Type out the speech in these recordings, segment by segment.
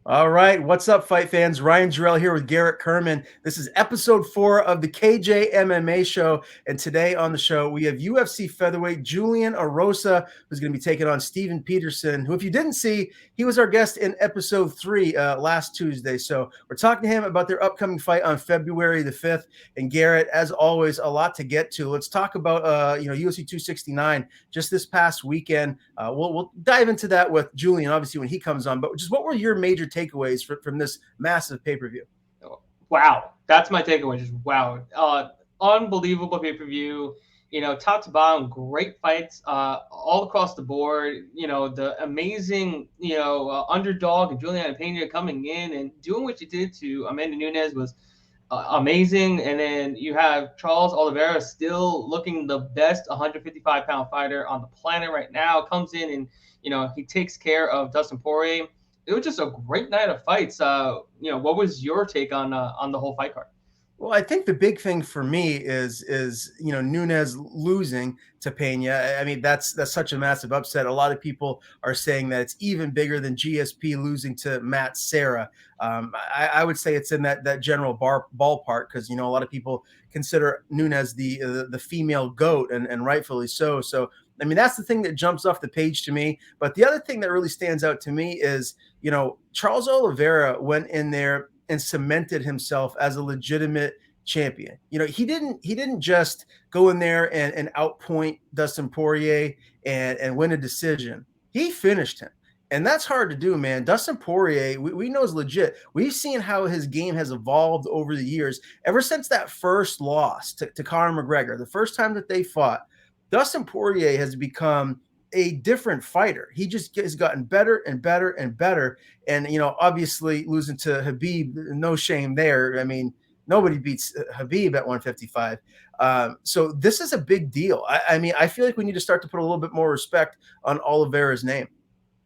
All right, what's up, fight fans? Ryan Jarrell here with Garrett Kerman. This is episode 4 of the KJ MMA show, and today on the show we have UFC featherweight Julian Erosa, who's going to be taking on Stephen Peterson, who, if you didn't see, he was our guest in episode 3 last Tuesday. So we're talking to him about their upcoming fight on February the 5th. And Garrett, as always, a lot to get to. Let's talk about UFC 269 just this past weekend. We'll dive into that with Julian, obviously, when he comes on. But just what were your major takeaways from this massive pay-per-view? Wow, that's my takeaway. Just wow, unbelievable pay-per-view. Top to bottom, great fights all across the board. The amazing underdog and Julian Pena coming in and doing what you did to Amanda Nunes was amazing. And then you have Charles Oliveira still looking the best 155-pound fighter on the planet right now. Comes in and he takes care of Dustin Poirier. It was just a great night of fights. What was your take on the whole fight card? Well, I think the big thing for me is Nunes losing to Pena. I mean, that's such a massive upset. A lot of people are saying that it's even bigger than GSP losing to Matt Serra. I would say it's in that general ballpark because a lot of people consider Nunes the female GOAT, and rightfully so. So I mean, that's the thing that jumps off the page to me. But the other thing that really stands out to me is Charles Oliveira went in there and cemented himself as a legitimate champion. He didn't just go in there and outpoint Dustin Poirier and win a decision. He finished him. And that's hard to do, man. Dustin Poirier, we know is legit. We've seen how his game has evolved over the years. Ever since that first loss to Conor McGregor, the first time that they fought, Dustin Poirier has become a different fighter. He just has gotten better and better and better. And, obviously losing to Khabib, no shame there. I mean, nobody beats Khabib at 155. So this is a big deal. I mean, I feel like we need to start to put a little bit more respect on Oliveira's name.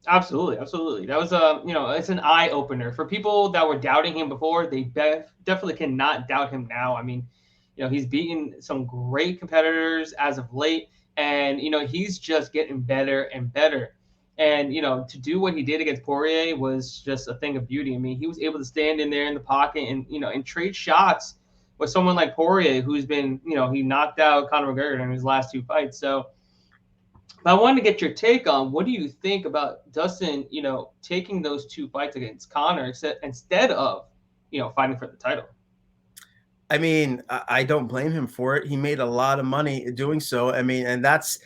Absolutely. That was it's an eye opener for people that were doubting him before. They definitely cannot doubt him now. I mean, he's beaten some great competitors as of late, and he's just getting better and better. And to do what he did against Poirier was just a thing of beauty. I mean, he was able to stand in there in the pocket and trade shots with someone like Poirier, who's been he knocked out Conor McGregor in his last 2 fights. So I wanted to get your take on what do you think about Dustin, taking those 2 fights against Conor instead of, fighting for the title. I mean, I don't blame him for it. He made a lot of money doing so. I mean, and that's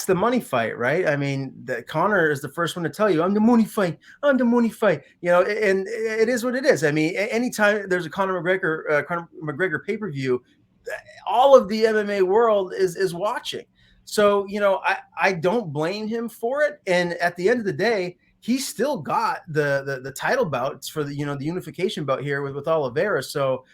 the money fight, right? I mean, Conor is the first one to tell you, I'm the money fight. I'm the money fight. And it is what it is. I mean, anytime there's a Conor McGregor pay-per-view, all of the MMA world is watching. So, I don't blame him for it. And at the end of the day, he still got the title bouts for the unification bout here with Oliveira. So,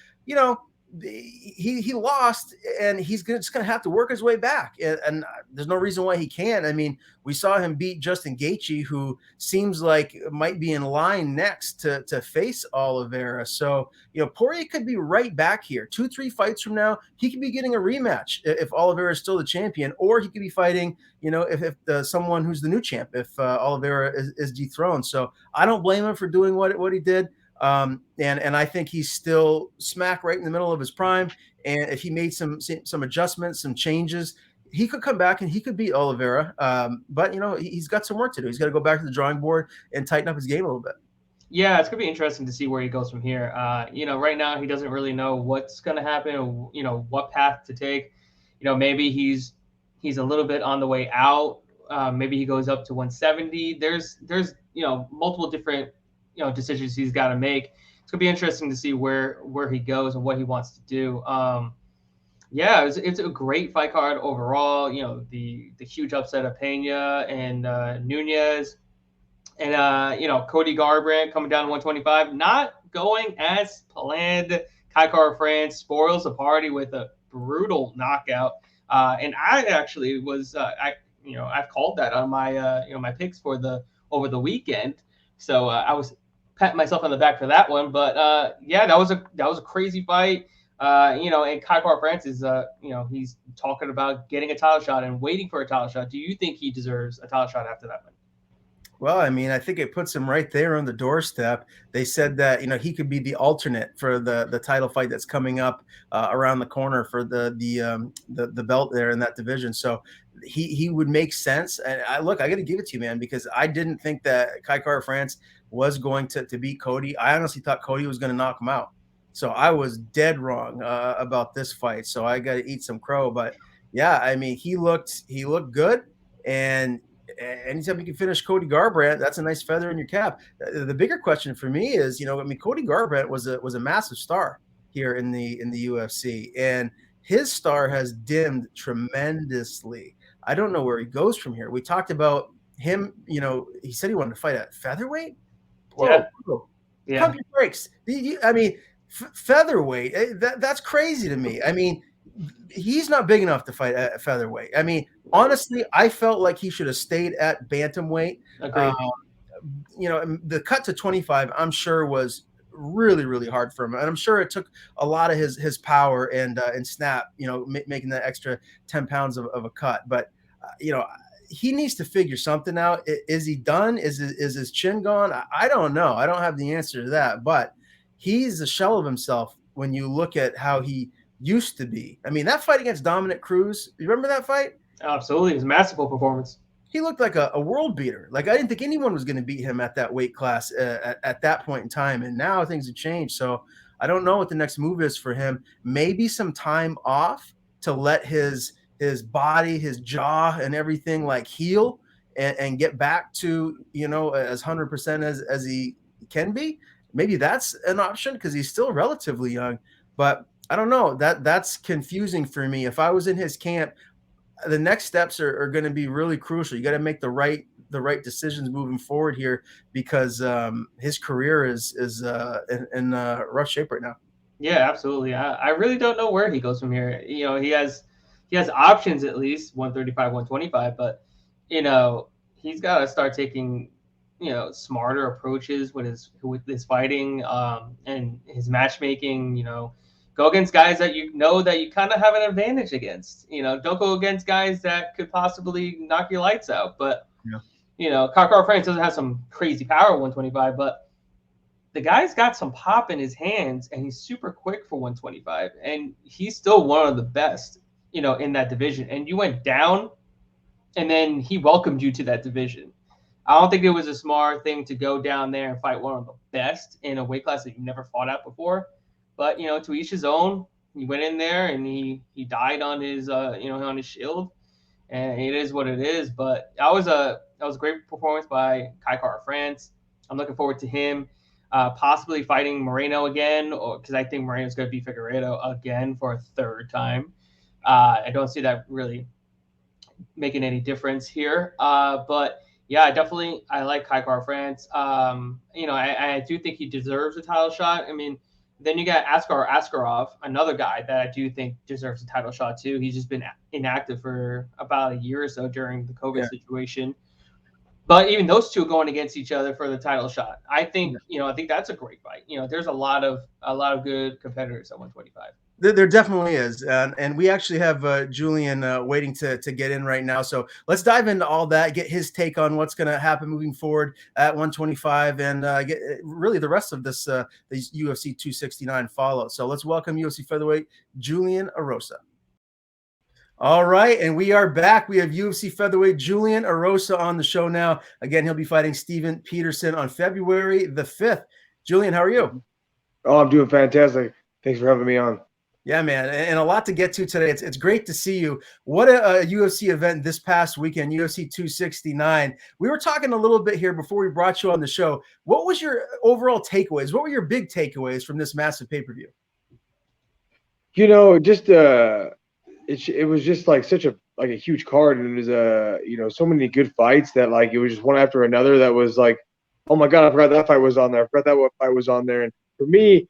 he lost, and he's just going to have to work his way back. And there's no reason why he can't. I mean, we saw him beat Justin Gaethje, who seems like might be in line next to face Oliveira. So, Poirier could be right back here. 2-3 fights from now, he could be getting a rematch if Oliveira is still the champion, or he could be fighting, if someone who's the new champ, if Oliveira is dethroned. So I don't blame him for doing what he did. And I think he's still smack right in the middle of his prime. And if he made some adjustments, some changes, he could come back and he could beat Oliveira. But he's got some work to do. He's got to go back to the drawing board and tighten up his game a little bit. Yeah, it's gonna be interesting to see where he goes from here. Right now he doesn't really know what's gonna happen, or what path to take. Maybe he's a little bit on the way out. Maybe he goes up to 170. There's multiple different decisions he's got to make. It's gonna be interesting to see where he goes and what he wants to do. It's a great fight card overall. The huge upset of Pena and Nunes, and Cody Garbrandt coming down to 125, not going as planned. Kai Kara France spoils the party with a brutal knockout, and I actually was I've called that on my my picks for over the weekend. So I was patting myself on the back for that one. But that was a crazy fight. And Kai Kara France is he's talking about getting a title shot and waiting for a title shot. Do you think he deserves a title shot after that one? Well, I mean, I think it puts him right there on the doorstep. They said that he could be the alternate for the title fight that's coming up around the corner for the belt there in that division. So he would make sense. And I got to give it to you, man, because I didn't think that Kai Kara France was going to beat Cody. I honestly thought Cody was going to knock him out. So I was dead wrong about this fight. So I got to eat some crow. But yeah, I mean, he looked good, and anytime you can finish Cody Garbrandt, that's a nice feather in your cap. The bigger question for me is, I mean, Cody Garbrandt was a massive star here in the UFC, and his star has dimmed tremendously. I don't know where he goes from here. We talked about him. He said he wanted to fight at featherweight. Yeah. Whoa. Yeah. Pump your brakes. I mean, featherweight. That's crazy to me. I mean, he's not big enough to fight at featherweight. I mean, honestly, I felt like he should have stayed at bantamweight. Agreed. The cut to 25, I'm sure, was really, really hard for him, and I'm sure it took a lot of his power and snap, making that extra 10 pounds of a cut. But he needs to figure something out. Is he done? Is his chin gone? I don't know. I don't have the answer to that, but he's a shell of himself when you look at how he used to be. I mean, that fight against Dominic Cruz, you remember that fight? Absolutely. It was a masterful performance. He looked like a world beater. Like, I didn't think anyone was going to beat him at that weight class at that point in time. And now things have changed. So I don't know what the next move is for him. Maybe some time off to let his body, his jaw and everything like heal and get back to, as 100% as he can be. Maybe that's an option because he's still relatively young. But I don't know. That's confusing for me. If I was in his camp, the next steps are going to be really crucial. You got to make the right decisions moving forward here because his career is in rough shape right now. Yeah, absolutely. I really don't know where he goes from here. He has options at least 135, 125, but he's got to start taking smarter approaches with his fighting and his matchmaking. Go against guys that you kind of have an advantage against. Don't go against guys that could possibly knock your lights out. But Kai Kara France doesn't have some crazy power at 125, but the guy's got some pop in his hands, and he's super quick for 125, and he's still one of the best, in that division. And you went down, and then he welcomed you to that division. I don't think it was a smart thing to go down there and fight one of the best in a weight class that you never fought at before. But to each his own. He went in there and he died on his on his shield, and it is what it is. But that was a great performance by Kai Kara France. I'm looking forward to him possibly fighting Moreno again, or because I think Moreno's going to beat Figueiredo again for a third time. I don't see that really making any difference here. But yeah, I like Kai Kara France. I do think he deserves a title shot. I mean, then you got Askarov, another guy that I do think deserves a title shot too. He's just been inactive for about a year or so during the COVID situation. But even those two going against each other for the title shot, I think I think that's a great fight. There's a lot of good competitors at 125. There definitely is, and we actually have Julian waiting to get in right now. So let's dive into all that, get his take on what's going to happen moving forward at 125, and get really the rest of this UFC 269 follow. So let's welcome UFC featherweight Julian Erosa. All right, and we are back. We have UFC featherweight Julian Erosa on the show now. Again, he'll be fighting Stephen Peterson on February the 5th. Julian, how are you? Oh, I'm doing fantastic. Thanks for having me on. Yeah, man, and a lot to get to today. It's great to see you. What a UFC event this past weekend, UFC 269. We were talking a little bit here before we brought you on the show. What was your overall takeaways? What were your big takeaways from this massive pay-per-view? Just it was just like such a huge card, and it was so many good fights that it was just one after another that was like, oh my God, I forgot that fight was on there. I forgot that fight was on there. And for me,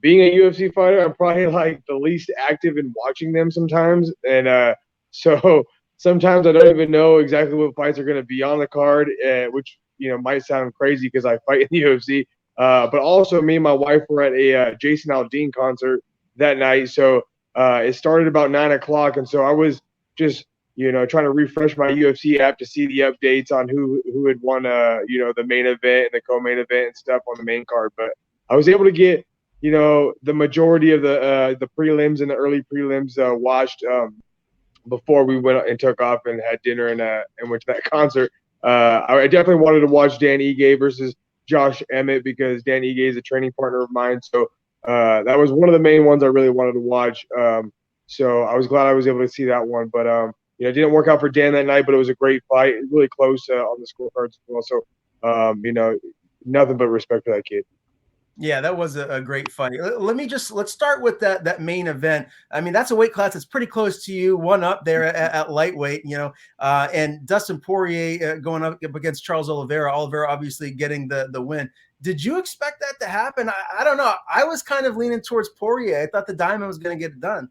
being a UFC fighter, I'm probably the least active in watching them sometimes. And so sometimes I don't even know exactly what fights are going to be on the card, which, might sound crazy because I fight in the UFC. But also me and my wife were at a Jason Aldean concert that night. So it started about 9 o'clock. And so I was just trying to refresh my UFC app to see the updates on who had won, the main event and the co-main event and stuff on the main card. But I was able to get, the majority of the prelims and the early prelims watched before we went and took off and had dinner and went to that concert. I definitely wanted to watch Dan Ige versus Josh Emmett because Dan Ige is a training partner of mine. So that was one of the main ones I really wanted to watch. So I was glad I was able to see that one. But it didn't work out for Dan that night, but it was a great fight, really close on the scorecards as well. So nothing but respect for that kid. Yeah, that was a great fight. Let's start with that main event. I mean, that's a weight class that's pretty close to you, one up there at lightweight, and Dustin Poirier going up against Charles Oliveira. Oliveira obviously getting the win. Did you expect that to happen? I don't know. I was kind of leaning towards Poirier. I thought the Diamond was going to get it done.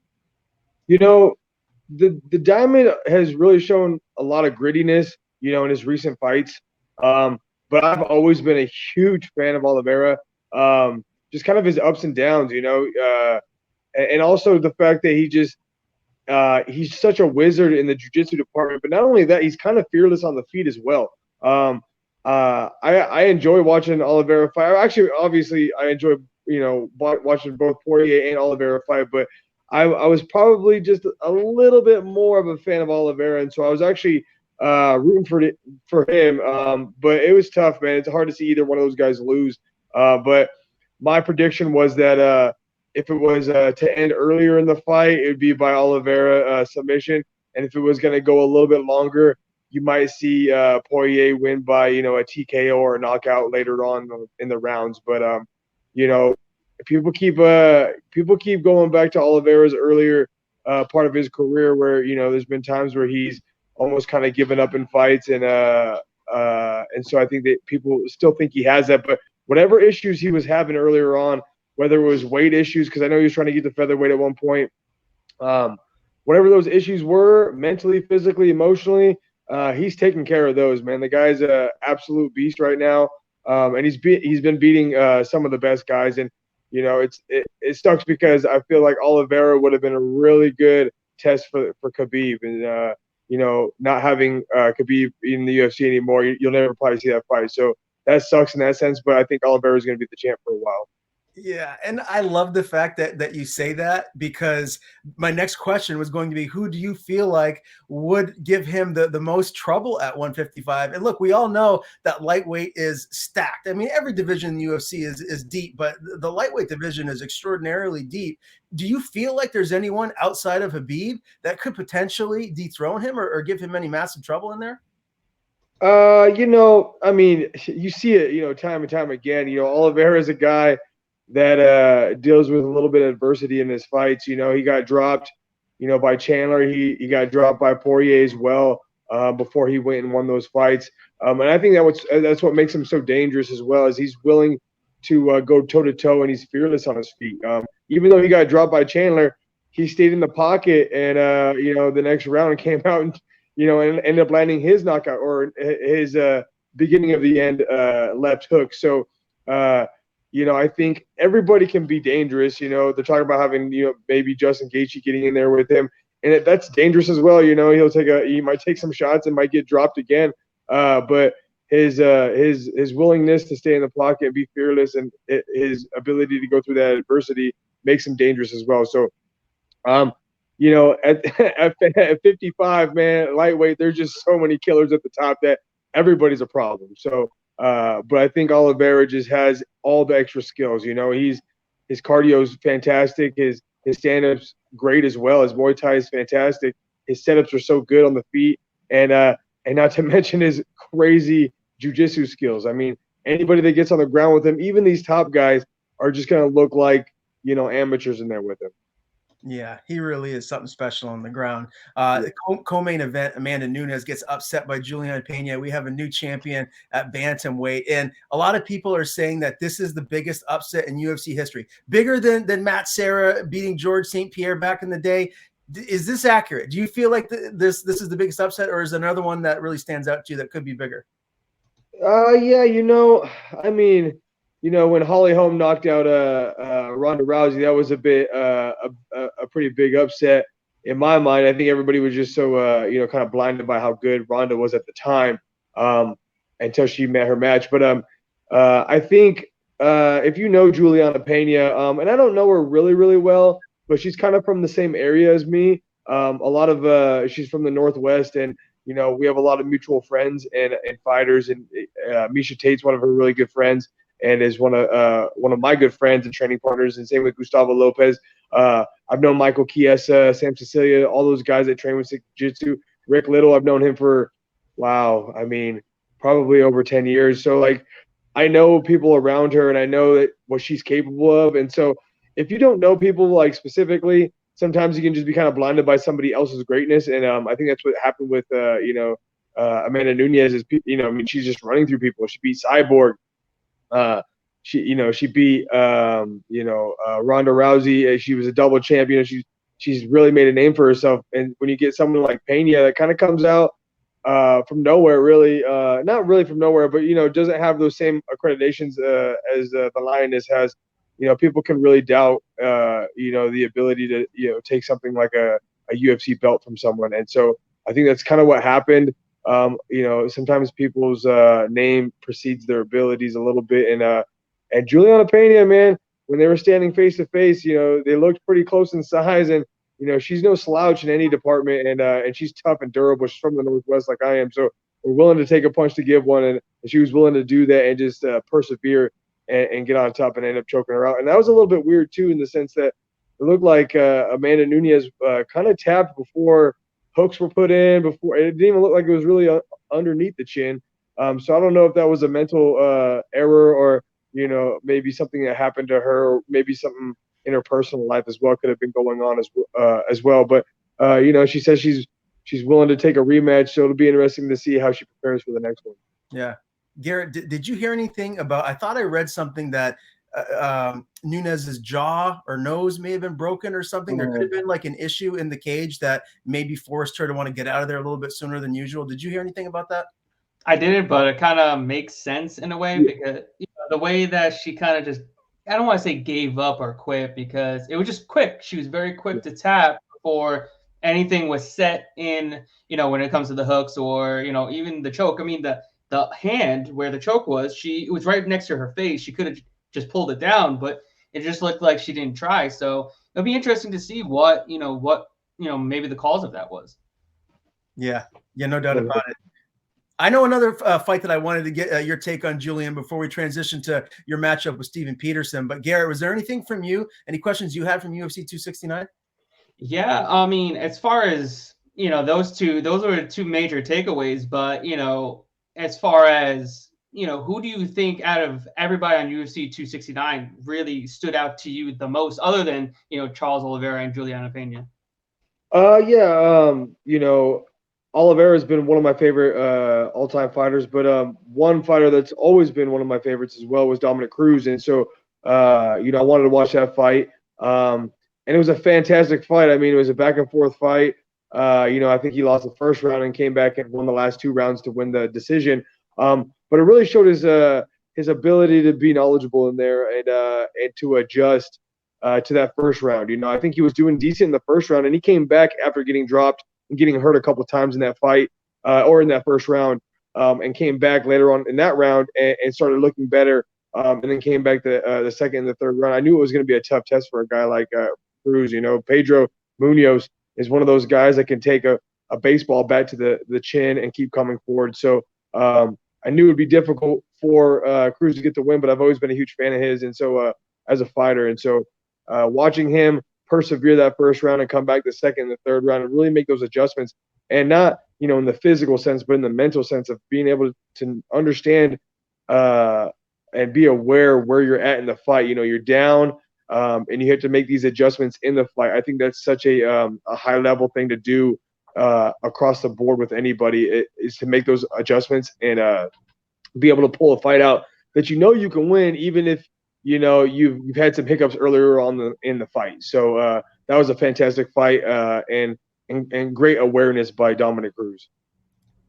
The Diamond has really shown a lot of grittiness, in his recent fights. But I've always been a huge fan of Oliveira. Just kind of his ups and downs, and also the fact that he's such a wizard in the jiu-jitsu department. But not only that, he's kind of fearless on the feet as well. I enjoy watching Oliveira fight. Actually, obviously, I enjoy watching both Poirier and Oliveira fight. But I was probably just a little bit more of a fan of Oliveira, and so I was actually rooting for him. But it was tough, man. It's hard to see either one of those guys lose. But my prediction was that if it was to end earlier in the fight, it would be by Oliveira submission. And if it was going to go a little bit longer, you might see Poirier win by, a TKO or a knockout later on in the rounds. But, people keep going back to Oliveira's earlier part of his career where, there's been times where he's almost kind of given up in fights. And so I think that people still think he has that. But whatever issues he was having earlier on, whether it was weight issues, because I know he was trying to get to featherweight at one point, whatever those issues were, mentally, physically, emotionally, he's taking care of those, man. The guy's an absolute beast right now, and he's been beating some of the best guys. And it sucks because I feel like Oliveira would have been a really good test for Khabib, and not having Khabib in the UFC anymore, you'll never probably see that fight. So that sucks in that sense, but I think Oliveira is going to be the champ for a while. Yeah, and I love the fact that you say that, because my next question was going to be, who do you feel like would give him the most trouble at 155? And look, we all know that lightweight is stacked. I mean, every division in the UFC is deep, but the lightweight division is extraordinarily deep. Do you feel like there's anyone outside of Khabib that could potentially dethrone him or give him any massive trouble in there? I mean, you see it, time and time again. Oliveira is a guy that deals with a little bit of adversity in his fights. He got dropped, by Chandler. He got dropped by Poirier as well before he went and won those fights. And I think that's what makes him so dangerous as well, is he's willing to go toe-to-toe, and he's fearless on his feet. Even though he got dropped by Chandler, he stayed in the pocket, and, the next round came out and, and ended up landing his knockout or his beginning of the end left hook. So, I think everybody can be dangerous. They're talking about having, maybe Justin Gaethje getting in there with him, and that's dangerous as well. He might take some shots and might get dropped again. But his willingness to stay in the pocket and be fearless, and his ability to go through that adversity makes him dangerous as well. So, at 55, man, lightweight, there's just so many killers at the top that everybody's a problem. So. But I think Oliveira just has all the extra skills. His cardio is fantastic. His stand-up's great as well. His Muay Thai is fantastic. His setups are so good on the feet, and not to mention his crazy jiu-jitsu skills. I mean, anybody that gets on the ground with him, even these top guys, are just going to look like amateurs in there with him. Yeah, he really is something special on the ground. The co-main event, Amanda Nunes gets upset by Julian Pena. We have a new champion at bantamweight, and a lot of people are saying that this is the biggest upset in UFC history, bigger than Matt Serra beating George St. Pierre back in the day. Is this accurate? Do you feel like this is the biggest upset, or is there another one that really stands out to you that could be bigger? Yeah, I mean, when Holly Holm knocked out Ronda Rousey, that was a pretty big upset. in my mind, I think everybody was just so kind of blinded by how good Ronda was at the time, until she met her match. But I think if you know Juliana Pena, and I don't know her really really well, but she's kind of from the same area as me. A lot of she's from the Northwest, and we have a lot of mutual friends and fighters. And Misha Tate's one of her really good friends, and is one of my good friends and training partners. And same with Gustavo Lopez. I've known Michael Chiesa, Sam Cecilia, all those guys that train with Jiu-Jitsu. Rick Little, I've known him for, wow, I mean, probably over 10 years. So, like, I know people around her, and I know that what she's capable of. And so if you don't know people, like, specifically, sometimes you can just be kind of blinded by somebody else's greatness. And I think that's what happened with, Amanda Nunes is, I mean, she's just running through people. She beat Cyborg. She beat Ronda Rousey. She was a double champion. She's really made a name for herself. And when you get someone like Pena that kind of comes out from nowhere, really, not really from nowhere, but doesn't have those same accreditations as the Lioness has, people can really doubt the ability to take something like a UFC belt from someone. And so I think that's kind of what happened. Sometimes people's name precedes their abilities a little bit. And Juliana Pena, man, when they were standing face to face, they looked pretty close in size. And she's no slouch in any department, and she's tough and durable. She's from the Northwest, like I am, so we're willing to take a punch to give one. And she was willing to do that and just persevere and get on top and end up choking her out. And that was a little bit weird too, in the sense that it looked like Amanda Nunes kind of tapped before hooks were put in. Before it didn't even look like it was really underneath the chin. So I don't know if that was a mental error, or maybe something that happened to her, or maybe something in her personal life as well could have been going on as well. But she says she's willing to take a rematch, so it'll be interesting to see how she prepares for the next one. Yeah, Garrett, did you hear anything about? I thought I read something that Nunes's jaw or nose may have been broken or something. There could have been like an issue in the cage that maybe forced her to want to get out of there a little bit sooner than usual. Did you hear anything about that? I didn't, but it kind of makes sense in a way, because the way that she kind of just, I don't want to say gave up or quit, because it was just quick. She was very quick to tap before anything was set in, when it comes to the hooks or, even the choke. I mean, the hand where the choke was, it was right next to her face. She could have just pulled it down, but it just looked like she didn't try. So it'll be interesting to see what maybe the cause of that was. Yeah, no doubt about it. I know another fight that I wanted to get your take on, Julian, before we transition to your matchup with Stephen Peterson. But Garrett, was there anything from you? Any questions you had from UFC 269? Yeah, I mean, as far as those were two major takeaways. But as far as who do you think out of everybody on UFC 269 really stood out to you the most, other than Charles Oliveira and Juliana Pena? Oliveira has been one of my favorite all-time fighters, but one fighter that's always been one of my favorites as well was Dominic Cruz. And so, I wanted to watch that fight. And it was a fantastic fight. I mean, it was a back-and-forth fight. I think he lost the first round and came back and won the last two rounds to win the decision. But it really showed his ability to be knowledgeable in there and to adjust to that first round. I think he was doing decent in the first round, and he came back after getting dropped and getting hurt a couple of times in that fight or in that first round, and came back later on in that round and started looking better, and then came back the second and the third round. I knew it was going to be a tough test for a guy like Cruz. Pedro Munoz is one of those guys that can take a baseball bat to the chin and keep coming forward. So I knew it would be difficult for Cruz to get the win, but I've always been a huge fan of his, and so as a fighter. And so watching him persevere that first round and come back the second and the third round and really make those adjustments, and not in the physical sense, but in the mental sense of being able to understand and be aware where you're at in the fight. You're down, and you have to make these adjustments in the fight. I think that's such a high level thing to do across the board with anybody, is to make those adjustments and be able to pull a fight out that you can win, even if you've had some hiccups earlier on in the fight. So that was a fantastic fight, and great awareness by Dominic Cruz.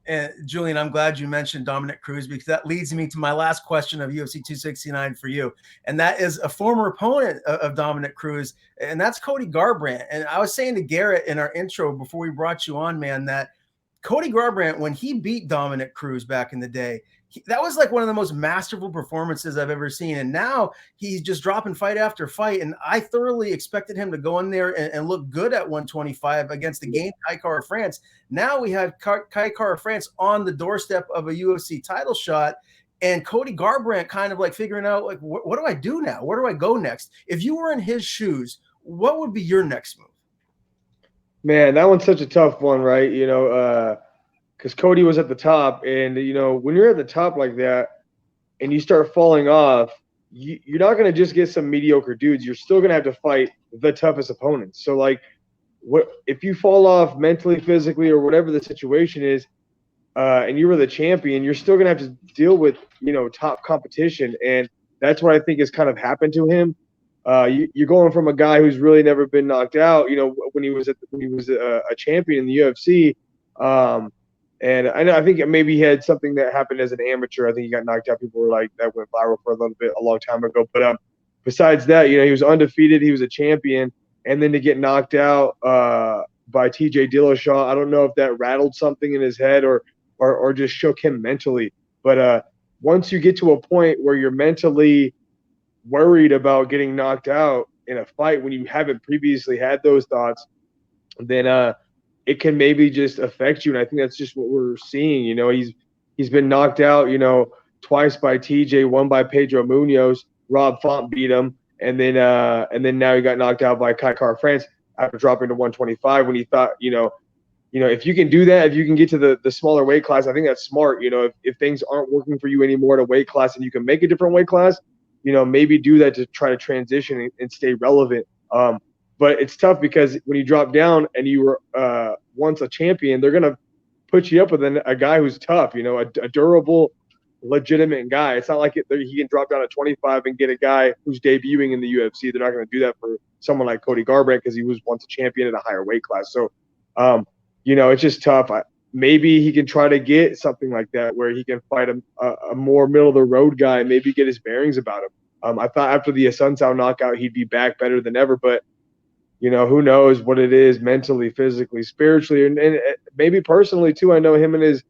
And Julian, I'm glad you mentioned Dominic Cruz, because that leads me to my last question of UFC 269 for you. And that is a former opponent of Dominic Cruz, and that's Cody Garbrandt. And I was saying to Garrett in our intro before we brought you on, man, that Cody Garbrandt, when he beat Dominic Cruz back in the day, that was like one of the most masterful performances I've ever seen. And now he's just dropping fight after fight. And I thoroughly expected him to go in there and look good at 125 against the game Kai Kara France. Now we have Kai Kara France on the doorstep of a UFC title shot. And Cody Garbrandt kind of like figuring out, like, what do I do now? Where do I go next? If you were in his shoes, what would be your next move? Man, that one's such a tough one, right? Because Cody was at the top, and when you're at the top like that, and you start falling off, you're not going to just get some mediocre dudes. You're still going to have to fight the toughest opponents. So, like, what if you fall off mentally, physically, or whatever the situation is, and you were the champion, you're still going to have to deal with top competition, and that's what I think has kind of happened to him. You're going from a guy who's really never been knocked out. When he was a champion in the UFC, and I think maybe he had something that happened as an amateur. I think he got knocked out. People were like, that went viral for a little bit a long time ago. But besides that, he was undefeated. He was a champion, and then to get knocked out by TJ Dillashaw, I don't know if that rattled something in his head or just shook him mentally. But once you get to a point where you're mentally worried about getting knocked out in a fight when you haven't previously had those thoughts, then it can maybe just affect you. And I think that's just what we're seeing. He's been knocked out, twice by TJ, one by Pedro Munoz. Rob Font beat him, and then now he got knocked out by Kai Kara France after dropping to 125 when he thought, if you can do that, if you can get to the smaller weight class, I think that's smart. If things aren't working for you anymore at a weight class and you can make a different weight class, maybe do that to try to transition and stay relevant. But it's tough because when you drop down and you were once a champion, they're going to put you up with a guy who's tough, a durable, legitimate guy. It's not like he can drop down at 25 and get a guy who's debuting in the UFC. They're not going to do that for someone like Cody Garbrandt because he was once a champion at a higher weight class. So, it's just tough. Maybe he can try to get something like that where he can fight a more middle-of-the-road guy, maybe get his bearings about him. I thought after the Asuncao knockout he'd be back better than ever, but who knows what it is mentally, physically, spiritually, and maybe personally too. I know him and his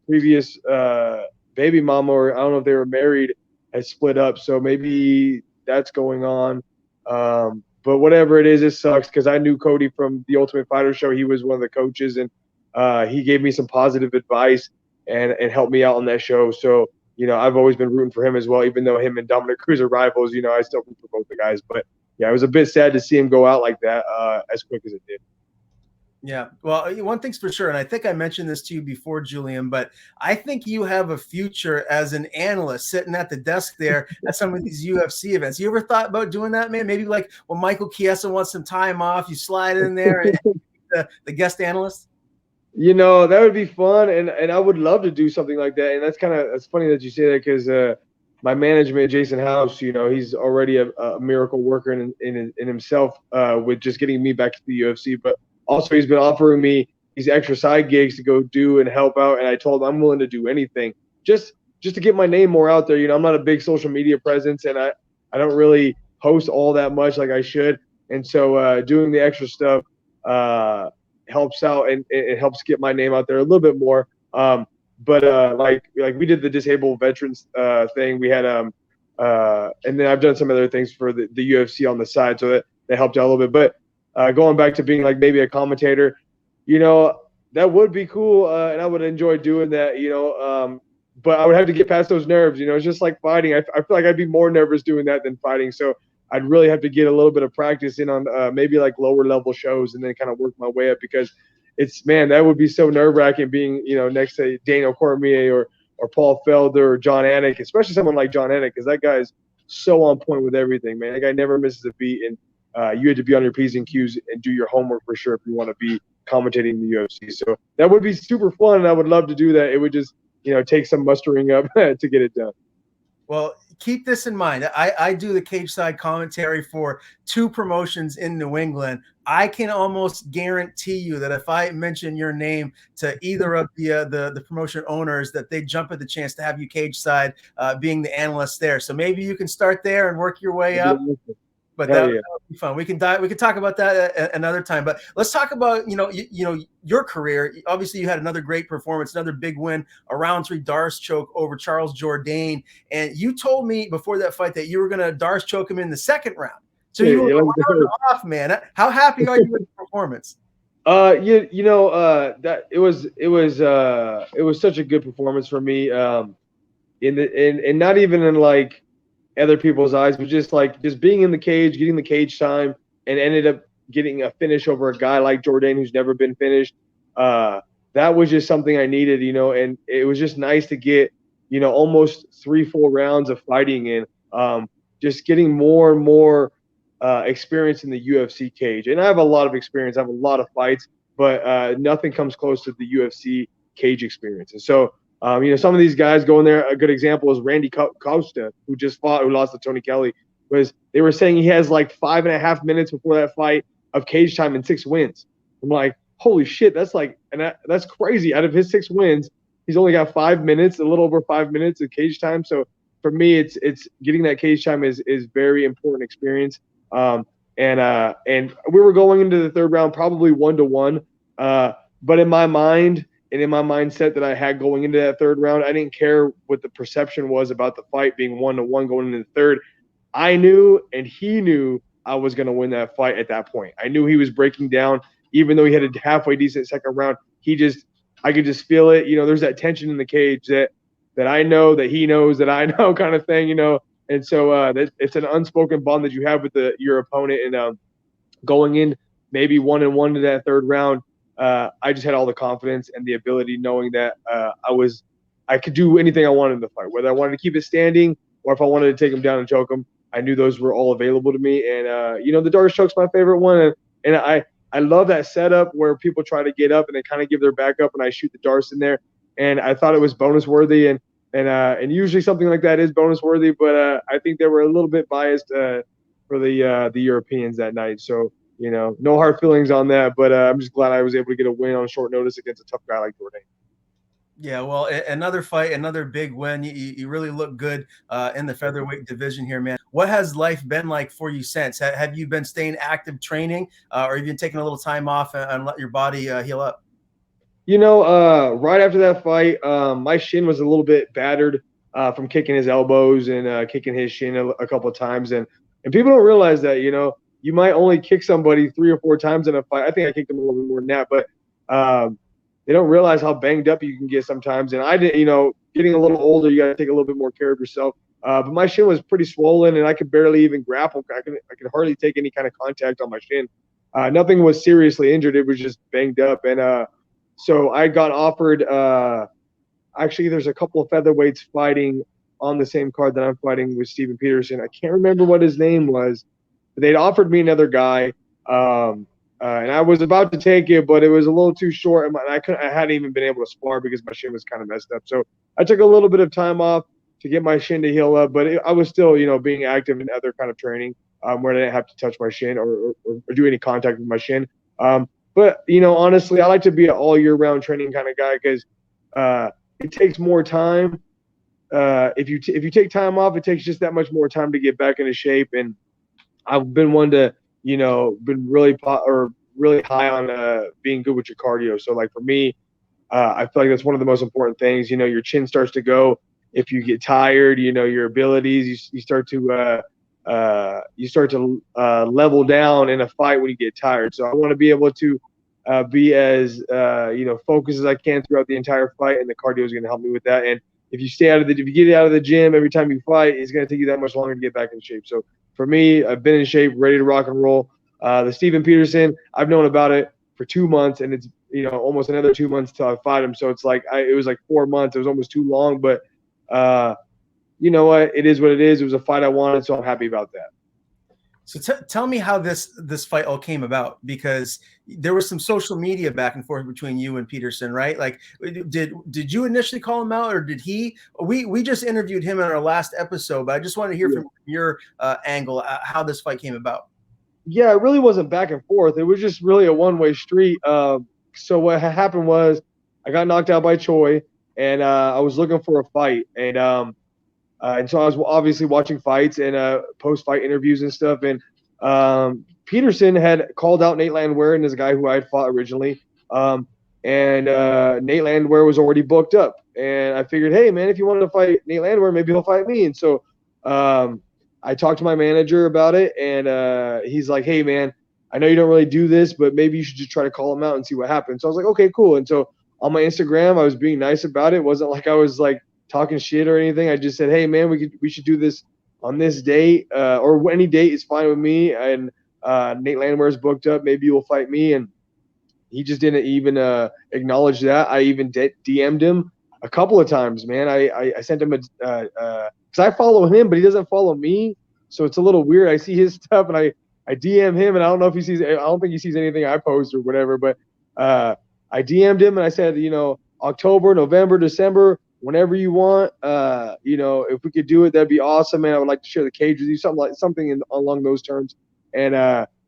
previous baby mama, or I don't know if they were married, has split up, so maybe that's going on. But whatever it is, it sucks because I knew Cody from the Ultimate Fighter show. He was one of the coaches, and he gave me some positive advice and helped me out on that show. So, I've always been rooting for him as well, even though him and Dominic Cruz are rivals. I still root for both the guys. But, yeah, it was a bit sad to see him go out like that as quick as it did. Yeah, well, one thing's for sure, and I think I mentioned this to you before, Julian, but I think you have a future as an analyst sitting at the desk there at some of these UFC events. You ever thought about doing that, man? Maybe like when Michael Chiesa wants some time off, you slide in there and the guest analyst? That would be fun, and I would love to do something like that. And that's funny that you say that because my management, Jason House, he's already a miracle worker in himself with just getting me back to the UFC. But also he's been offering me these extra side gigs to go do and help out. And I told him I'm willing to do anything just to get my name more out there. I'm not a big social media presence, and I don't really post all that much like I should. And so doing the extra stuff helps out and it helps get my name out there a little bit more. But like we did the disabled veterans thing. We had and then I've done some other things for the UFC on the side, so that helped out a little bit. But going back to being like maybe a commentator, that would be cool, and I would enjoy doing that. But I would have to get past those nerves. It's just like fighting. I feel like I'd be more nervous doing that than fighting. So I'd really have to get a little bit of practice in on maybe like lower level shows and then kind of work my way up, because that would be so nerve wracking being, next to Daniel Cormier or Paul Felder or John Anik, especially someone like John Anik, because that guy's so on point with everything, man. That guy never misses a beat, and you had to be on your P's and Q's and do your homework for sure if you want to be commentating the UFC. So that would be super fun, and I would love to do that. It would just, take some mustering up to get it done. Well, keep this in mind. I do the cage side commentary for 2 promotions in New England. I can almost guarantee you that if I mention your name to either of the promotion owners, that they jump at the chance to have you cage side, being the analyst there. So maybe you can start there and work your way up. But that would be fun. We can talk about that another time. But let's talk about your career. Obviously, you had another great performance, another big win, a round 3 Darce choke over Charles Jourdain. And you told me before that fight that you were going to Darce choke him in the 2nd round. So you were off, man. How happy are you with the performance? That it was such a good performance for me. And not even in like other people's eyes, but just being in the cage, getting the cage time, and ended up getting a finish over a guy like Jourdain who's never been finished. That was just something I needed, and it was just nice to get, almost 3-4 rounds of fighting in, just getting more and more experience in the UFC cage. And I have a lot of experience. I have a lot of fights, but nothing comes close to the UFC cage experience. And so, some of these guys go in there. A good example is Randy Costa, who just fought, who lost to Tony Kelly. They were saying he has like 5.5 minutes before that fight of cage time and 6 wins. I'm like, holy shit, that's crazy. Out of his 6 wins, he's only got 5 minutes, a little over 5 minutes of cage time. So for me, it's getting that cage time is very important experience. And we were going into the 3rd round probably 1-1. But in my mind, and in my mindset that I had going into that 3rd round, I didn't care what the perception was about the fight being 1-1 going into the 3rd. I knew, and he knew, I was going to win that fight at that point. I knew he was breaking down, even though he had a halfway decent 2nd round. I could just feel it. There's that tension in the cage that I know, that he knows, that I know, kind of thing. And so it's an unspoken bond that you have with your opponent. And going in maybe 1-1 to that 3rd round, I just had all the confidence and the ability, knowing that I could do anything I wanted in the fight, whether I wanted to keep it standing or if I wanted to take him down and choke him. I knew those were all available to me. And the Darce choke's my favorite one, and I love that setup where people try to get up and they kind of give their back up, and I shoot the Darce in there. And I thought it was bonus worthy, and usually something like that is bonus worthy, but I think they were a little bit biased for the Europeans that night. So. No hard feelings on that, but I'm just glad I was able to get a win on short notice against a tough guy like Jourdain. Yeah, well, another fight, another big win. You really look good in the featherweight division here, man. What has life been like for you since? Have you been staying active training, or have you been taking a little time off and let your body heal up? Right after that fight, my shin was a little bit battered from kicking his elbows and kicking his shin a couple of times, and people don't realize that, you might only kick somebody 3 or 4 times in a fight. I think I kicked him a little bit more than that, but they don't realize how banged up you can get sometimes. And I didn't, getting a little older, you got to take a little bit more care of yourself. But my shin was pretty swollen, and I could barely even grapple. I could hardly take any kind of contact on my shin. Nothing was seriously injured. It was just banged up. And so I got offered actually, there's a couple of featherweights fighting on the same card that I'm fighting with Stephen Peterson. I can't remember what his name was. They'd offered me another guy, and I was about to take it, but it was a little too short, and I hadn't even been able to spar because my shin was kind of messed up. So I took a little bit of time off to get my shin to heal up, but I was still, being active in other kind of training where I didn't have to touch my shin or do any contact with my shin. But honestly, I like to be an all year round training kind of guy because it takes more time. If you take time off, it takes just that much more time to get back into shape. And I've been one to, been really high on being good with your cardio. So like for me, I feel like that's one of the most important things. Your chin starts to go if you get tired. Your abilities, you start to level down in a fight when you get tired. So I want to be able to be as focused as I can throughout the entire fight, and the cardio is going to help me with that. And if you if you get out of the gym every time you fight, it's going to take you that much longer to get back in shape. So for me, I've been in shape, ready to rock and roll. The Stephen Peterson, I've known about it for 2 months, and it's almost another 2 months till I fight him. So it's like it was like 4 months. It was almost too long, but you know what? It is what it is. It was a fight I wanted, so I'm happy about that. So tell me how this fight all came about, because there was some social media back and forth between you and Peterson, right? Like, did you initially call him out, or did he? We just interviewed him in our last episode, but I just wanted to hear from your angle how this fight came about. Yeah, it really wasn't back and forth. It was just really a one-way street. So what happened was I got knocked out by Choi, and I was looking for a fight, and so I was obviously watching fights and post-fight interviews and stuff. And Peterson had called out Nate Landwehr, and this guy who I had fought originally. And Nate Landwehr was already booked up. And I figured, hey, man, if you wanted to fight Nate Landwehr, maybe he'll fight me. And so I talked to my manager about it, and he's like, hey, man, I know you don't really do this, but maybe you should just try to call him out and see what happens. So I was like, okay, cool. And so on my Instagram, I was being nice about it. It wasn't like I was like talking shit or anything. I just said, hey, man, we should do this on this date, or any date is fine with me. And Nate Landwehr's booked up. Maybe you'll fight me. And he just didn't even acknowledge that. I even DM'd him a couple of times, man. I sent him because I follow him, but he doesn't follow me. So it's a little weird. I see his stuff, and I DM him, and I don't know if he sees – I don't think he sees anything I post or whatever. But I DM'd him, and I said, October, November, December – whenever you want, if we could do it, that'd be awesome, man. I would like to share the cage with you, something along those terms, and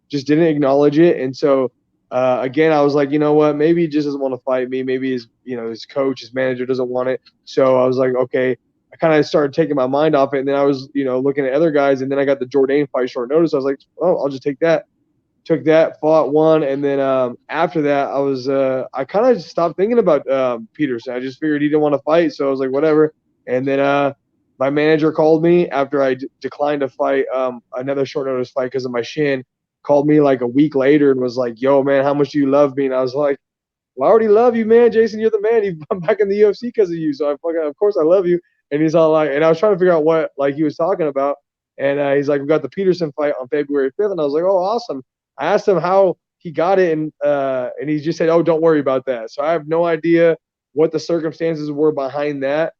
just didn't acknowledge it. And so again, I was like, you know what, maybe he just doesn't want to fight me. Maybe his coach, his manager doesn't want it. So I was like, okay. I kind of started taking my mind off it, and then I was, looking at other guys, and then I got the Jourdain fight short notice. I was like, oh, I'll just take that. Took that, fought one, and then after that, I kind of stopped thinking about Peterson. I just figured he didn't want to fight, so I was like, whatever. And then my manager called me after I declined to fight another short notice fight because of my shin. Called me like a week later and was like, yo, man, how much do you love me? And I was like, well, I already love you, man. Jason, you're the man. I'm back in the UFC because of you, so of course I love you. And he's all like, and I was trying to figure out what he was talking about. And he's like, we got the Peterson fight on February 5th. And I was like, oh, awesome. I asked him how he got it, and he just said, oh, don't worry about that. So I have no idea what the circumstances were behind that,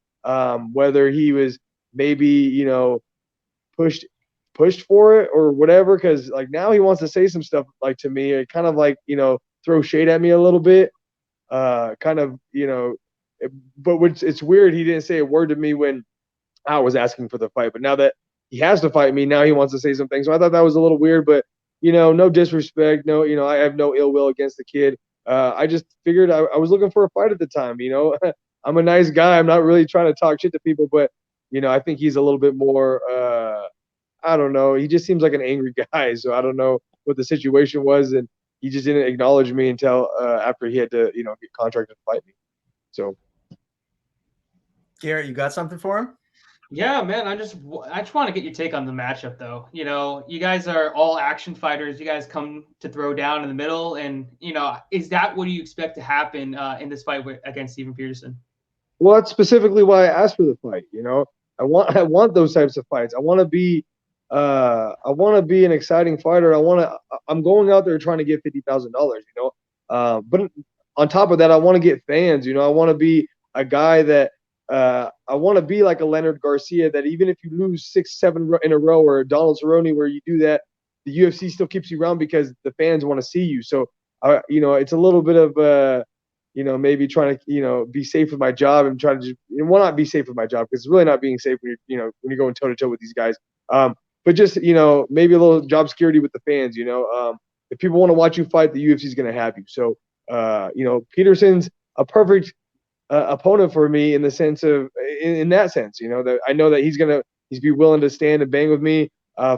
whether he was maybe, pushed for it or whatever, because like now he wants to say some stuff like to me, and kind of like, throw shade at me a little bit, but it's weird. He didn't say a word to me when I was asking for the fight, but now that he has to fight me, now he wants to say some things. So I thought that was a little weird, but no disrespect. No, I have no ill will against the kid. I just figured I was looking for a fight at the time. I'm a nice guy. I'm not really trying to talk shit to people, but, I think he's a little bit more, I don't know. He just seems like an angry guy. So I don't know what the situation was. And he just didn't acknowledge me until after he had to, get contracted to fight me. So. Garrett, you got something for him? Yeah, man. I just want to get your take on the matchup, though. You guys are all action fighters. You guys come to throw down in the middle, and is that what you expect to happen in this fight against Stephen Peterson? Well, that's specifically why I asked for the fight. I want those types of fights. I want to be an exciting fighter. I'm going out there trying to get $50,000. But on top of that, I want to get fans. I want to be a guy that. I want to be like a Leonard Garcia, that even if you lose 6-7 in a row, or Donald Cerrone, where you do that, the UFC still keeps you around because the fans want to see you. So, it's a little bit of, maybe trying to, be safe with my job and trying to just, well, not be safe with my job, because it's really not being safe when you're going toe to toe with these guys. But just, maybe a little job security with the fans. If people want to watch you fight, the UFC is going to have you. So, Peterson's a perfect opponent for me in the sense of, in that sense, that I know that he's be willing to stand and bang with me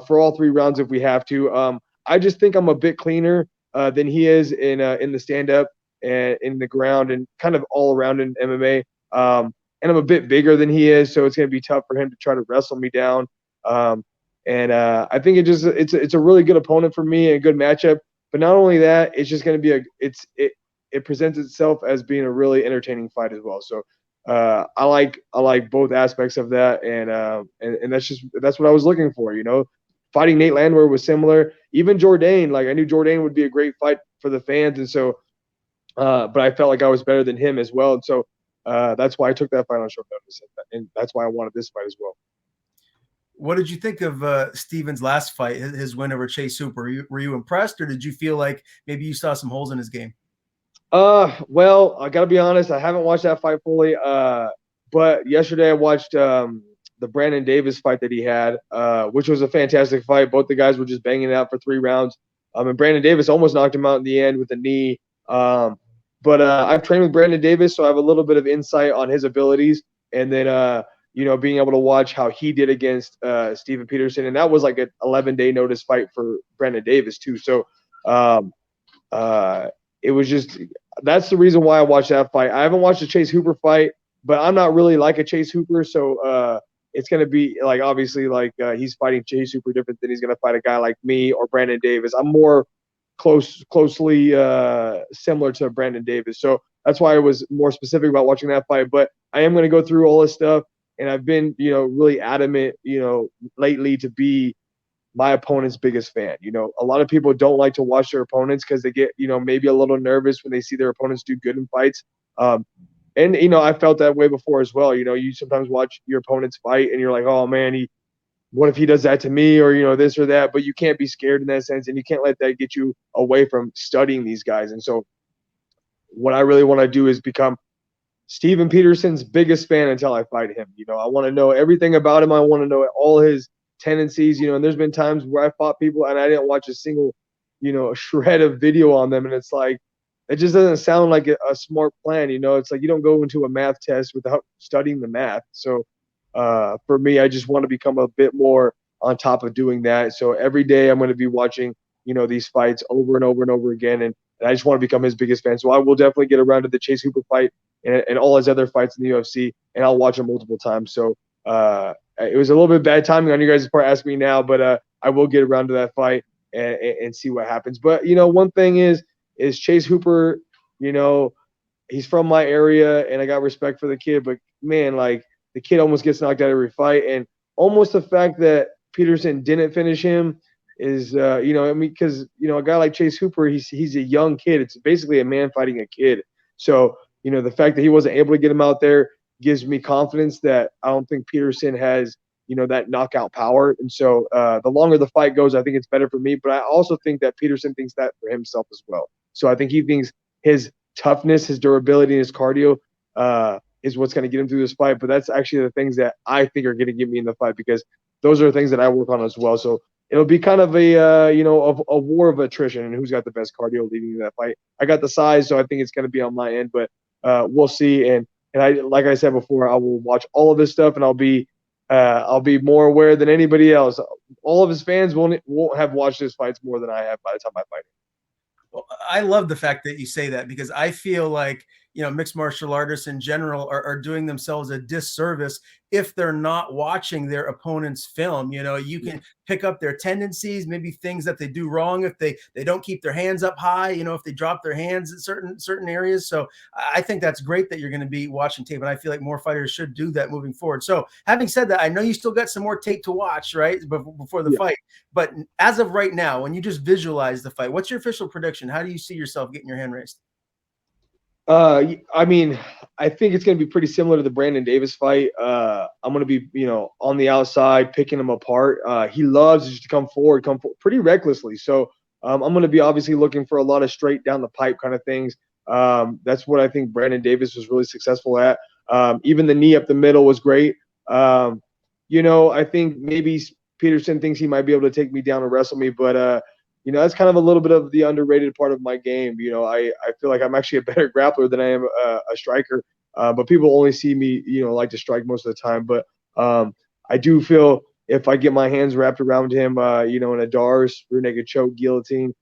for all 3 rounds if we have to. I just think I'm a bit cleaner than he is in the stand up and in the ground and kind of all around in MMA. And I'm a bit bigger than he is, so it's going to be tough for him to try to wrestle me down. And I think it's a really good opponent for me and a good matchup. But not only that, it's just going to be it presents itself as being a really entertaining fight as well. So I like both aspects of that, and that's what I was looking for. Fighting Nate Landwehr was similar. Even Jourdain, like I knew Jourdain would be a great fight for the fans, and so, but I felt like I was better than him as well, and so that's why I took that fight on short notice, and that's why I wanted this fight as well. What did you think of Stephen's last fight, his win over Chase Hooper? Were you impressed, or did you feel like maybe you saw some holes in his game? Well, I gotta be honest, I haven't watched that fight fully. But yesterday I watched the Brandon Davis fight that he had, which was a fantastic fight. Both the guys were just banging it out for 3 rounds. And Brandon Davis almost knocked him out in the end with a knee. But I've trained with Brandon Davis, so I have a little bit of insight on his abilities. And then, being able to watch how he did against Stephen Peterson. And that was like an 11-day notice fight for Brandon Davis, too. So it was just – that's the reason why I watched that fight. I haven't watched the Chase Hooper fight, but I'm not really like a Chase Hooper. So it's going to be like obviously like he's fighting Chase Hooper different than he's going to fight a guy like me or Brandon Davis. I'm more closely similar to Brandon Davis. So that's why I was more specific about watching that fight. But I am going to go through all this stuff, and I've been, really adamant, lately to be my opponent's biggest fan. A lot of people don't like to watch their opponents because they get, maybe a little nervous when they see their opponents do good in fights. And I felt that way before as well. You sometimes watch your opponents fight and you're like, oh man, what if he does that to me, or this or that? But you can't be scared in that sense, and you can't let that get you away from studying these guys. And so what I really want to do is become Stephen Peterson's biggest fan until I fight him. I want to know everything about him. I want to know all his tendencies, and there's been times where I fought people and I didn't watch a single, shred of video on them. And it's like, it just doesn't sound like a smart plan. It's like you don't go into a math test without studying the math. So for me, I just want to become a bit more on top of doing that. So every day I'm going to be watching, these fights over and over and over again. And I just want to become his biggest fan. So I will definitely get around to the Chase Hooper fight and all his other fights in the UFC, and I'll watch them multiple times. So it was a little bit bad timing on you guys' part asking me now, but I will get around to that fight and see what happens. But, one thing is Chase Hooper, he's from my area, and I got respect for the kid. But, man, like, the kid almost gets knocked out every fight. And almost the fact that Peterson didn't finish him is, because, a guy like Chase Hooper, he's a young kid. It's basically a man fighting a kid. So, the fact that he wasn't able to get him out there gives me confidence that I don't think Peterson has, that knockout power. And so the longer the fight goes, I think it's better for me. But I also think that Peterson thinks that for himself as well. So I think he thinks his toughness, his durability, and his cardio is what's going to get him through this fight. But that's actually the things that I think are going to get me in the fight, because those are the things that I work on as well. So it'll be kind of a war of attrition and who's got the best cardio leading to that fight. I got the size, so I think it's going to be on my end, but we'll see. And like I said before, I will watch all of this stuff, and I'll be more aware than anybody else. All of his fans won't have watched his fights more than I have by the time I fight him. Well, I love the fact that you say that, because I feel like, mixed martial artists in general are doing themselves a disservice if they're not watching their opponent's film. You can pick up their tendencies, maybe things that they do wrong if they don't keep their hands up high, if they drop their hands in certain areas. So I think that's great that you're going to be watching tape, and I feel like more fighters should do that moving forward. So having said that, I know you still got some more tape to watch, right, before the fight. But as of right now, when you just visualize the fight, what's your official prediction? How do you see yourself getting your hand raised? I mean, I think it's going to be pretty similar to the Brandon Davis fight. I'm going to be, on the outside, picking him apart. He loves just to come forward pretty recklessly. So I'm going to be obviously looking for a lot of straight down the pipe kind of things. That's what I think Brandon Davis was really successful at. Even the knee up the middle was great. I think maybe Peterson thinks he might be able to take me down and wrestle me, but that's kind of a little bit of the underrated part of my game. I feel like I'm actually a better grappler than I am a striker, but people only see me, like to strike most of the time. But I do feel if I get my hands wrapped around him, in a Dars, rear naked choke, guillotine,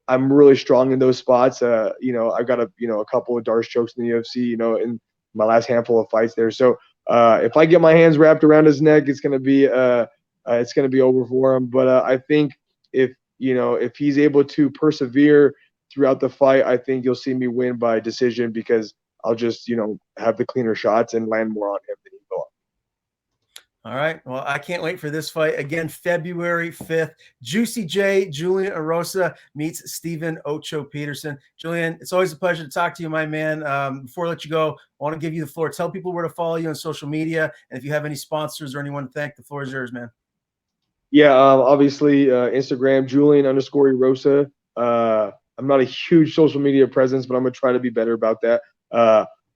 I'm really strong in those spots. I've got a couple of Dars chokes in the UFC, in my last handful of fights there. So if I get my hands wrapped around his neck, it's going to be over for him. But I think if he's able to persevere throughout the fight, I think you'll see me win by decision, because I'll just, have the cleaner shots and land more on him than he will. All right. Well, I can't wait for this fight. Again, February 5th. Juicy J, Julian Erosa meets Stephen Ocho Peterson. Julian, it's always a pleasure to talk to you, my man. Before I let you go, I want to give you the floor. Tell people where to follow you on social media. And if you have any sponsors or anyone to thank, the floor is yours, man. Yeah, obviously Instagram, Julian_Erosa. I'm not a huge social media presence, but I'm gonna try to be better about that.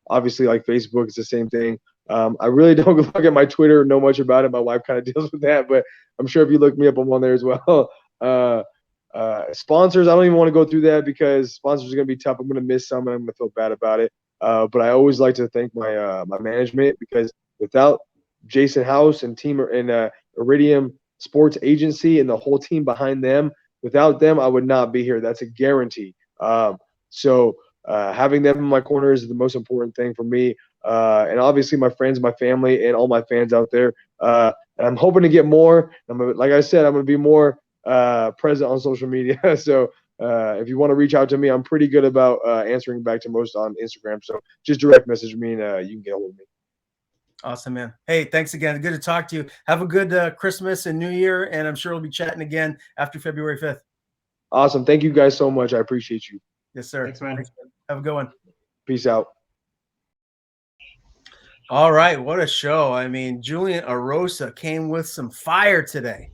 Obviously, like Facebook, it's the same thing. I really don't look at my Twitter, know much about it. My wife kind of deals with that, but I'm sure if you look me up, I'm on there as well. Sponsors, I don't even want to go through that because sponsors are gonna be tough. I'm gonna miss some, and I'm gonna feel bad about it. But I always like to thank my management, because without Jason House and team and Iridium Sports Agency and the whole team behind them, without them, I would not be here. That's a guarantee. So having them in my corner is the most important thing for me. And obviously my friends, my family, and all my fans out there. And I'm hoping to get more. Like I said, I'm going to be more present on social media. So if you want to reach out to me, I'm pretty good about answering back to most on Instagram. So just direct message me and you can get a hold of me. Awesome, man. Hey, thanks again. Good to talk to you. Have a good Christmas and New Year, and I'm sure we'll be chatting again after February 5th. Awesome. Thank you guys so much. I appreciate you. Yes, sir. Thanks, man. Have a good one. Peace out. All right. What a show. I mean, Julian Erosa came with some fire today.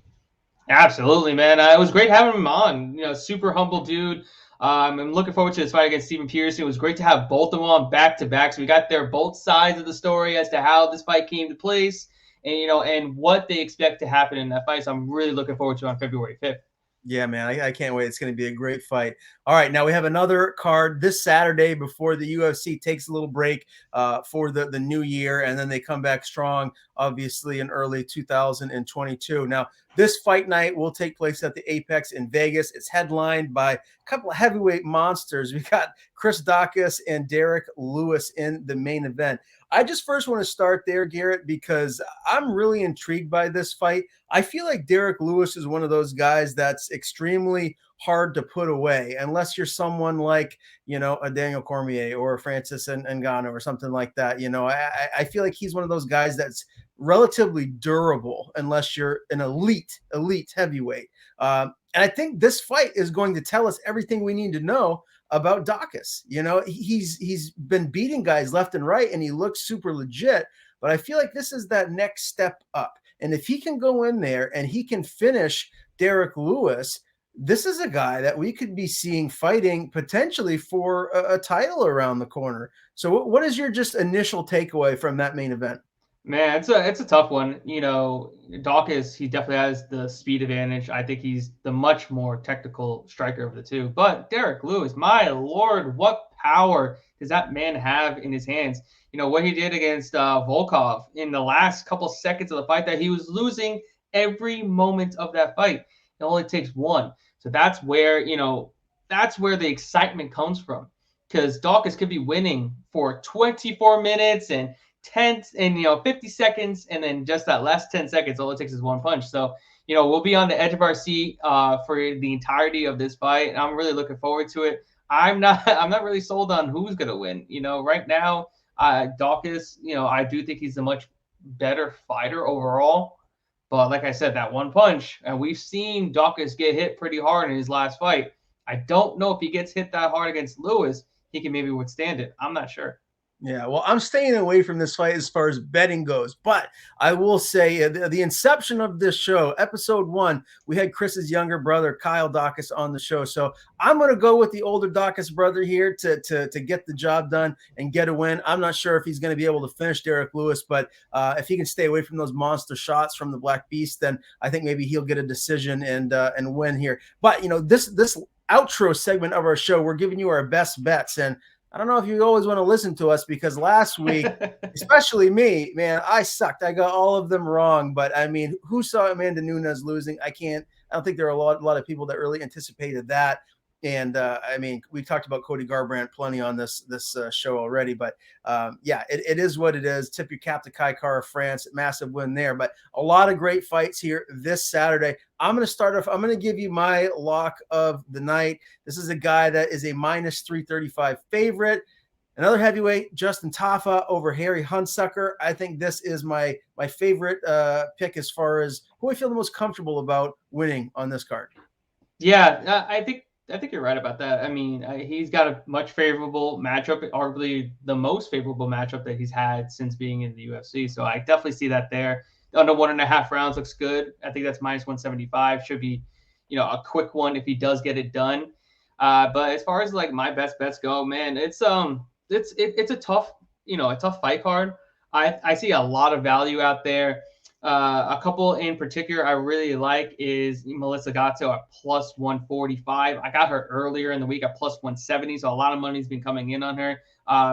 Absolutely, man. It was great having him on. You know, super humble dude. I'm looking forward to this fight against Stephen Peterson. It was great to have both of them on back to back. So we got their both sides of the story as to how this fight came to place, and and what they expect to happen in that fight. So I'm really looking forward to it on February 5th. Yeah, man, I can't wait. It's going to be a great fight. All right, now we have another card this Saturday before the UFC takes a little break for the new year, and then they come back strong, obviously, in early 2022. Now, this fight night will take place at the Apex in Vegas. It's headlined by a couple of heavyweight monsters. We got Chris Daukaus and Derek Lewis in the main event. I just first want to start there, Garrett, because I'm really intrigued by this fight. I feel like Derek Lewis is one of those guys that's extremely hard to put away unless you're someone like, a Daniel Cormier or a Francis Ngannou or something like that. I feel like he's one of those guys that's relatively durable unless you're an elite heavyweight. And I think this fight is going to tell us everything we need to know about Daukaus. He's been beating guys left and right, and he looks super legit. But I feel like this is that next step up. And if he can go in there and he can finish Derek Lewis, this is a guy that we could be seeing fighting potentially for a title around the corner. So what is your just initial takeaway from that main event? Man, it's a tough one. Daukaus, he definitely has the speed advantage. I think he's the much more technical striker of the two. But Derek Lewis, my Lord, what power does that man have in his hands? What he did against Volkov in the last couple seconds of the fight, that he was losing every moment of that fight. It only takes one. So that's where the excitement comes from, because Daukaus could be winning for 24 minutes and 50 seconds, and then just that last 10 seconds, all it takes is one punch. So we'll be on the edge of our seat for the entirety of this fight, and I'm really looking forward to it. I'm not really sold on who's gonna win. Right now, Daukaus, I do think he's a much better fighter overall, but like I said, that one punch, and we've seen Daukaus get hit pretty hard in his last fight. I don't know if he gets hit that hard against Lewis, he can maybe withstand it. I'm not sure. Yeah, well, I'm staying away from this fight as far as betting goes, but I will say the inception of this show, episode 1, we had Chris's younger brother, Kyle Daukaus, on the show. So I'm going to go with the older Daukaus brother here to get the job done and get a win. I'm not sure if he's going to be able to finish Derek Lewis, but if he can stay away from those monster shots from the Black Beast, then I think maybe he'll get a decision and win here. But, this outro segment of our show, we're giving you our best bets, and I don't know if you always want to listen to us, because last week, especially me, man, I sucked. I got all of them wrong. But I mean, who saw Amanda Nunes losing? I don't think there are a lot of people that really anticipated that. And I mean, we talked about Cody Garbrandt plenty on this show already, but yeah, it is what it is. Tip your cap to Kai Kara France, massive win there. But a lot of great fights here this Saturday. I'm going to start off. I'm going to give you my lock of the night. This is a guy that is a -335 favorite. Another heavyweight, Justin Tafa over Harry Hunsucker. I think this is my favorite pick as far as who I feel the most comfortable about winning on this card. Yeah, I think you're right about that. I mean, he's got a much favorable matchup, arguably the most favorable matchup that he's had since being in the UFC. So I definitely see that there. Under 1.5 rounds looks good. I think that's minus 175. Should be, a quick one if he does get it done. But as far as like my best bets go, man, it's a tough, a tough fight card. I see a lot of value out there. A couple in particular I really like is Melissa Gatto at plus 145. I got her earlier in the week at plus 170, so a lot of money's been coming in on her.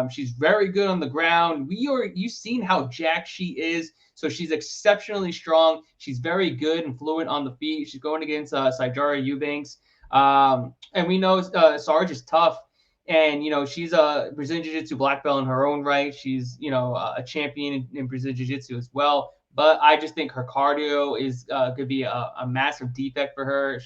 She's very good on the ground. You've seen how jacked she is, so she's exceptionally strong. She's very good and fluent on the feet. She's going against Sijara Eubanks, and we know Sarge is tough. And, she's a Brazilian Jiu-Jitsu black belt in her own right. She's, a champion in Brazilian Jiu-Jitsu as well. But I just think her cardio is could be a massive defect for her.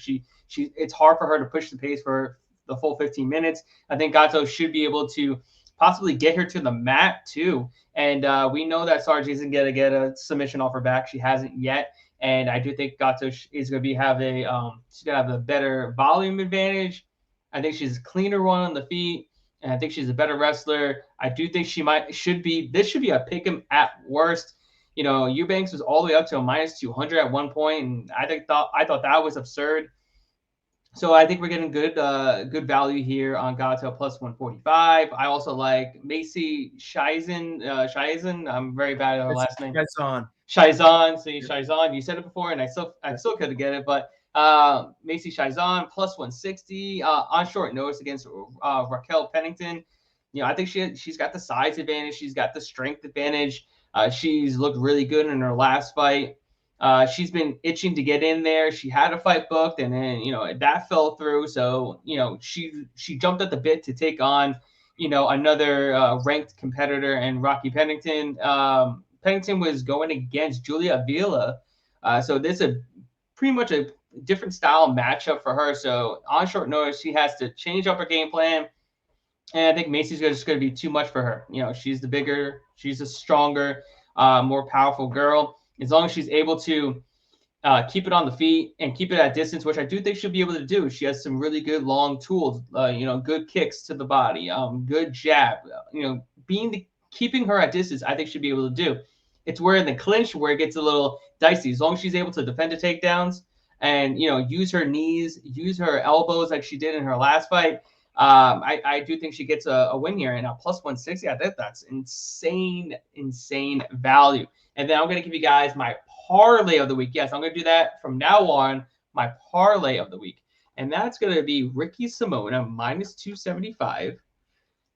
It's hard for her to push the pace for the full 15 minutes. I think Gatto should be able to possibly get her to the mat too. And we know that Sarge isn't going to get a submission off her back. She hasn't yet. And I do think Gatto is going to she's going to have a better volume advantage. I think she's a cleaner one on the feet. And I think she's a better wrestler. I do think this should be a pick 'em at worst. Eubanks was all the way up to a minus 200 at one point, and I thought that was absurd. So I think we're getting good value here on Gatto plus 145. I also like Macy Shizan. I'm very bad at her last name. Shizan. See, Shizan. You said it before, and I still couldn't get it, but Macy Shizan plus 160 on short notice against Raquel Pennington. I think she's got the size advantage. She's got the strength advantage. She's looked really good in her last fight. She's been itching to get in there. She had a fight booked, and then that fell through. So she jumped at the bit to take on another ranked competitor and Rocky Pennington. Pennington was going against Julia Avila, so this is pretty much a different style matchup for her. So on short notice, she has to change up her game plan. And I think Macy's just going to be too much for her. She's the bigger, she's a stronger, more powerful girl. As long as she's able to keep it on the feet and keep it at distance, which I do think she'll be able to do. She has some really good long tools, good kicks to the body, good jab. Keeping her at distance, I think she'll be able to do. It's where in the clinch where it gets a little dicey. As long as she's able to defend the takedowns and use her knees, use her elbows like she did in her last fight. I do think she gets a win here, and a plus 160. I think that's insane value. And then I'm going to give you guys my parlay of the week. Yes, I'm going to do that from now on, my parlay of the week. And that's going to be Ricky Simona minus 275.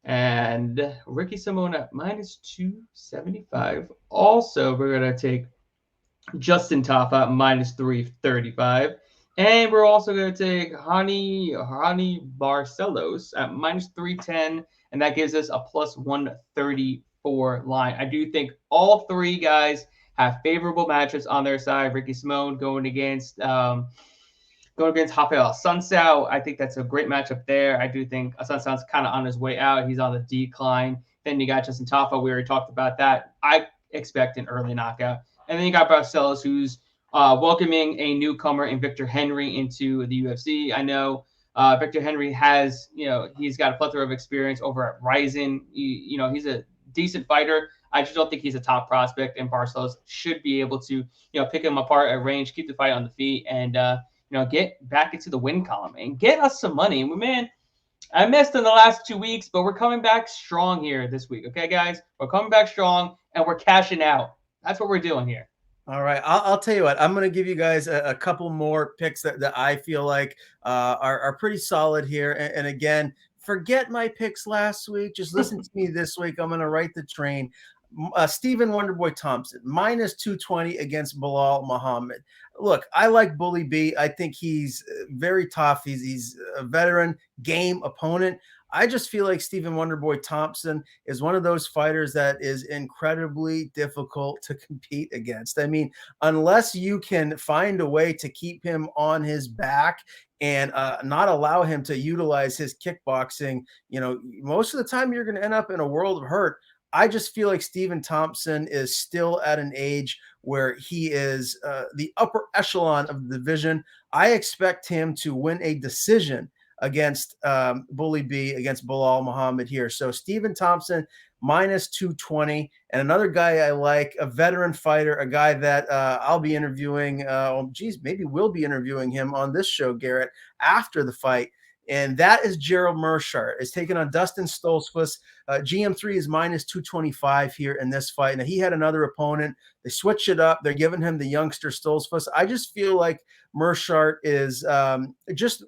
And Ricky Simona minus 275. Also, we're going to take Justin Tafa minus 335. And we're also going to take Hani Barcelos at minus 310, and that gives us a plus 134 line. I do think all three guys have favorable matchups on their side. Ricky Simone going against Rafael Assunção. I think that's a great matchup there. I do think Assunção's kind of on his way out. He's on the decline. Then you got Justin Tafa. We already talked about that. I expect an early knockout. And then you got Barcelos, who's welcoming a newcomer in Victor Henry into the UFC. I know Victor Henry has, he's got a plethora of experience over at Ryzen. He's a decent fighter. I just don't think he's a top prospect, and Barcelos should be able to, pick him apart at range, keep the fight on the feet, and, get back into the win column and get us some money. And man, I missed in the last 2 weeks, but we're coming back strong here this week. Okay, guys, we're coming back strong, and we're cashing out. That's what we're doing here. All right. I'll tell you what, I'm going to give you guys a couple more picks that I feel like are pretty solid here. And again, forget my picks last week. Just listen to me this week. I'm going to write the train. Stephen Wonderboy Thompson, minus 220 against Bilal Muhammad. Look, I like Bully B. I think he's very tough. He's a veteran game opponent. I just feel like Stephen Wonderboy Thompson is one of those fighters that is incredibly difficult to compete against. I mean, unless you can find a way to keep him on his back and not allow him to utilize his kickboxing, most of the time you're going to end up in a world of hurt. I just feel like Stephen Thompson is still at an age where he is the upper echelon of the division. I expect him to win a decision against Bully B, against Bilal Muhammad here. So Stephen Thompson, minus 220. And another guy I like, a veteran fighter, a guy that I'll be interviewing. Maybe we'll be interviewing him on this show, Garrett, after the fight. And that is Jarrell Mershart. Is taking on Dustin Stoltzfus. GM3 is minus 225 here in this fight. Now, he had another opponent. They switch it up. They're giving him the youngster Stoltzfus. I just feel like Mershart is just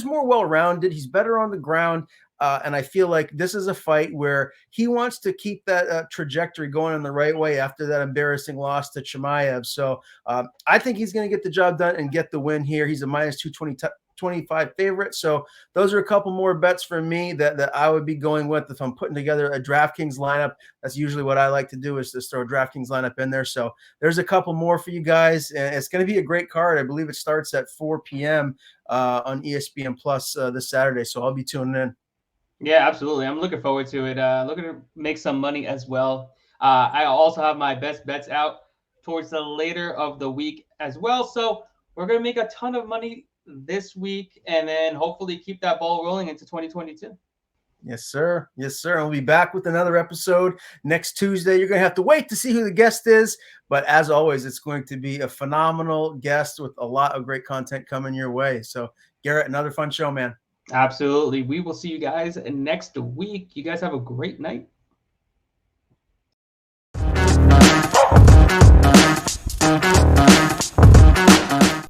more well-rounded. He's better on the ground. And I feel like this is a fight where he wants to keep that trajectory going in the right way after that embarrassing loss to Chimaev. So I think he's going to get the job done and get the win here. He's a minus 225 favorite. So those are a couple more bets for me that I would be going with if I'm putting together a DraftKings lineup. That's usually what I like to do, is just throw a DraftKings lineup in there. So there's a couple more for you guys. And it's going to be a great card. I believe it starts at 4 p.m. On ESPN Plus this Saturday. So I'll be tuning in. Yeah, absolutely. I'm looking forward to it. Looking to make some money as well. I also have my best bets out towards the later of the week as well. So we're going to make a ton of money this week and then hopefully keep that ball rolling into 2022. Yes, sir. Yes, sir. We'll be back with another episode next Tuesday. You're going to have to wait to see who the guest is. But as always, it's going to be a phenomenal guest with a lot of great content coming your way. So, Garrett, another fun show, man. Absolutely. We will see you guys next week. You guys have a great night.